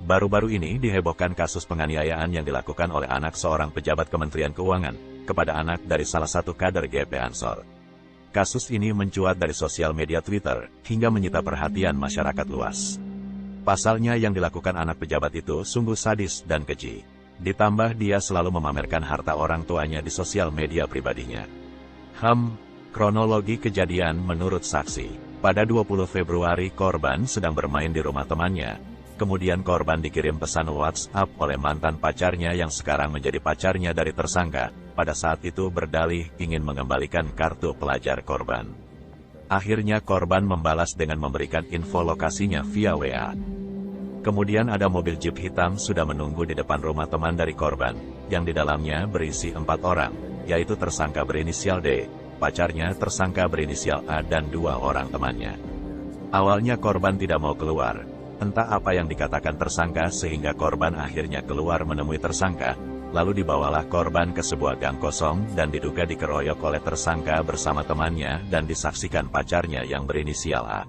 Baru-baru ini dihebohkan kasus penganiayaan yang dilakukan oleh anak seorang pejabat Kementerian Keuangan kepada anak dari salah satu kader GP Ansor. Kasus ini mencuat dari sosial media Twitter hingga menyita perhatian masyarakat luas. Pasalnya yang dilakukan anak pejabat itu sungguh sadis dan keji. Ditambah dia selalu memamerkan harta orang tuanya di sosial media pribadinya. Kronologi kejadian menurut saksi. Pada 20 Februari korban sedang bermain di rumah temannya. Kemudian korban dikirim pesan WhatsApp oleh mantan pacarnya yang sekarang menjadi pacarnya dari tersangka. Pada saat itu berdalih ingin mengembalikan kartu pelajar korban. Akhirnya korban membalas dengan memberikan info lokasinya via WA. Kemudian ada mobil Jeep hitam sudah menunggu di depan rumah teman dari korban, yang di dalamnya berisi 4 orang, yaitu tersangka berinisial D, pacarnya tersangka berinisial A dan 2 orang temannya. Awalnya korban tidak mau keluar. Entah apa yang dikatakan tersangka sehingga korban akhirnya keluar menemui tersangka, lalu dibawalah korban ke sebuah gang kosong dan diduga dikeroyok oleh tersangka bersama temannya dan disaksikan pacarnya yang berinisial A.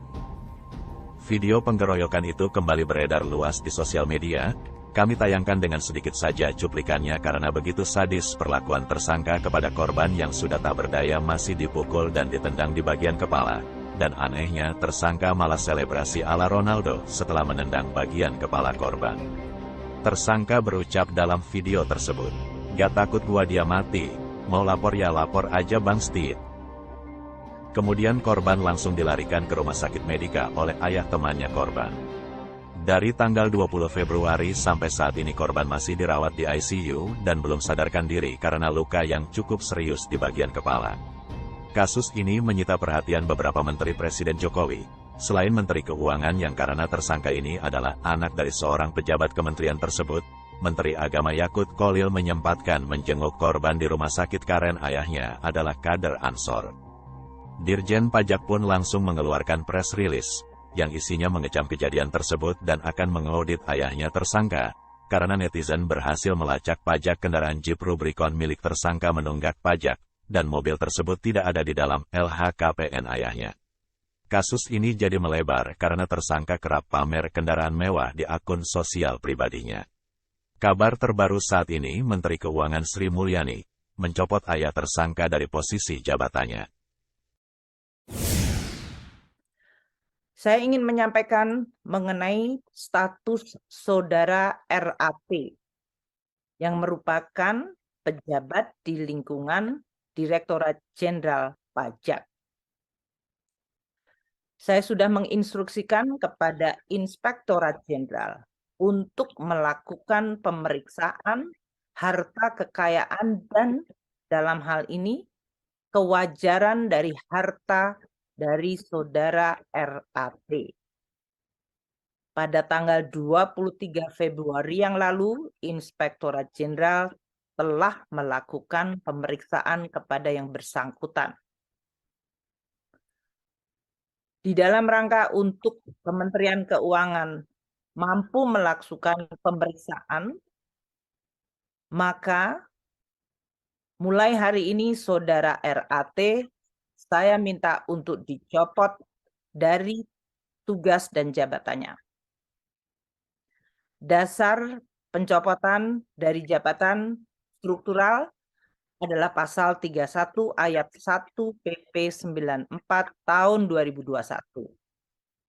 Video penggeroyokan itu kembali beredar luas di sosial media. Kami tayangkan dengan sedikit saja cuplikannya karena begitu sadis perlakuan tersangka kepada korban yang sudah tak berdaya masih dipukul dan ditendang di bagian kepala. Dan anehnya tersangka malah selebrasi ala Ronaldo setelah menendang bagian kepala korban. Tersangka berucap dalam video tersebut, "Gak takut gua dia mati, mau lapor ya lapor aja Bang Steve." Kemudian korban langsung dilarikan ke rumah sakit Medika oleh ayah temannya korban. Dari tanggal 20 Februari sampai saat ini korban masih dirawat di ICU dan belum sadarkan diri karena luka yang cukup serius di bagian kepala. Kasus ini menyita perhatian beberapa menteri Presiden Jokowi, selain Menteri Keuangan yang karena tersangka ini adalah anak dari seorang pejabat kementerian tersebut. Menteri Agama Yakut Kholil menyempatkan menjenguk korban di rumah sakit karena ayahnya adalah kader Ansor. Dirjen Pajak pun langsung mengeluarkan press release, yang isinya mengecam kejadian tersebut dan akan mengaudit ayahnya tersangka, karena netizen berhasil melacak pajak kendaraan Jeep Rubicon milik tersangka menunggak pajak, dan mobil tersebut tidak ada di dalam LHKPN ayahnya. Kasus ini jadi melebar karena tersangka kerap pamer kendaraan mewah di akun sosial pribadinya. Kabar terbaru saat ini, Menteri Keuangan Sri Mulyani mencopot ayah tersangka dari posisi jabatannya. Saya ingin menyampaikan mengenai status saudara RAT yang merupakan pejabat di lingkungan Direktorat Jenderal Pajak. Saya sudah menginstruksikan kepada Inspektorat Jenderal untuk melakukan pemeriksaan harta kekayaan dan dalam hal ini kewajaran dari harta dari saudara RAT. Pada tanggal 23 Februari yang lalu, Inspektorat Jenderal telah melakukan pemeriksaan kepada yang bersangkutan. Di dalam rangka untuk Kementerian Keuangan mampu melakukan pemeriksaan, maka mulai hari ini saudara RAT saya minta untuk dicopot dari tugas dan jabatannya. Dasar pencopotan dari jabatan struktural adalah pasal 31 ayat 1 PP 94 tahun 2021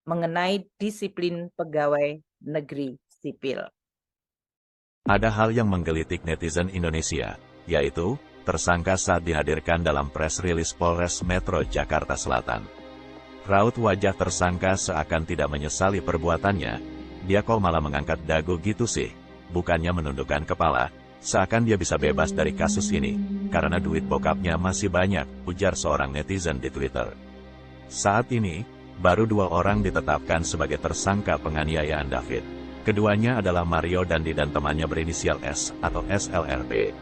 mengenai disiplin pegawai negeri sipil. Ada hal yang menggelitik netizen Indonesia, yaitu tersangka saat dihadirkan dalam press release Polres Metro Jakarta Selatan. Raut wajah tersangka seakan tidak menyesali perbuatannya, dia kok malah mengangkat dagu gitu sih, bukannya menundukkan kepala, seakan dia bisa bebas dari kasus ini, karena duit bokapnya masih banyak, ujar seorang netizen di Twitter. Saat ini, baru 2 orang ditetapkan sebagai tersangka penganiayaan David. Keduanya adalah Mario Dandi dan temannya berinisial S atau SLRP.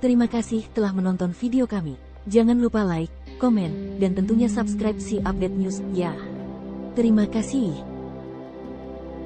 Terima kasih telah menonton video kami. Jangan lupa like, komen, dan tentunya subscribe si update news ya. Terima kasih.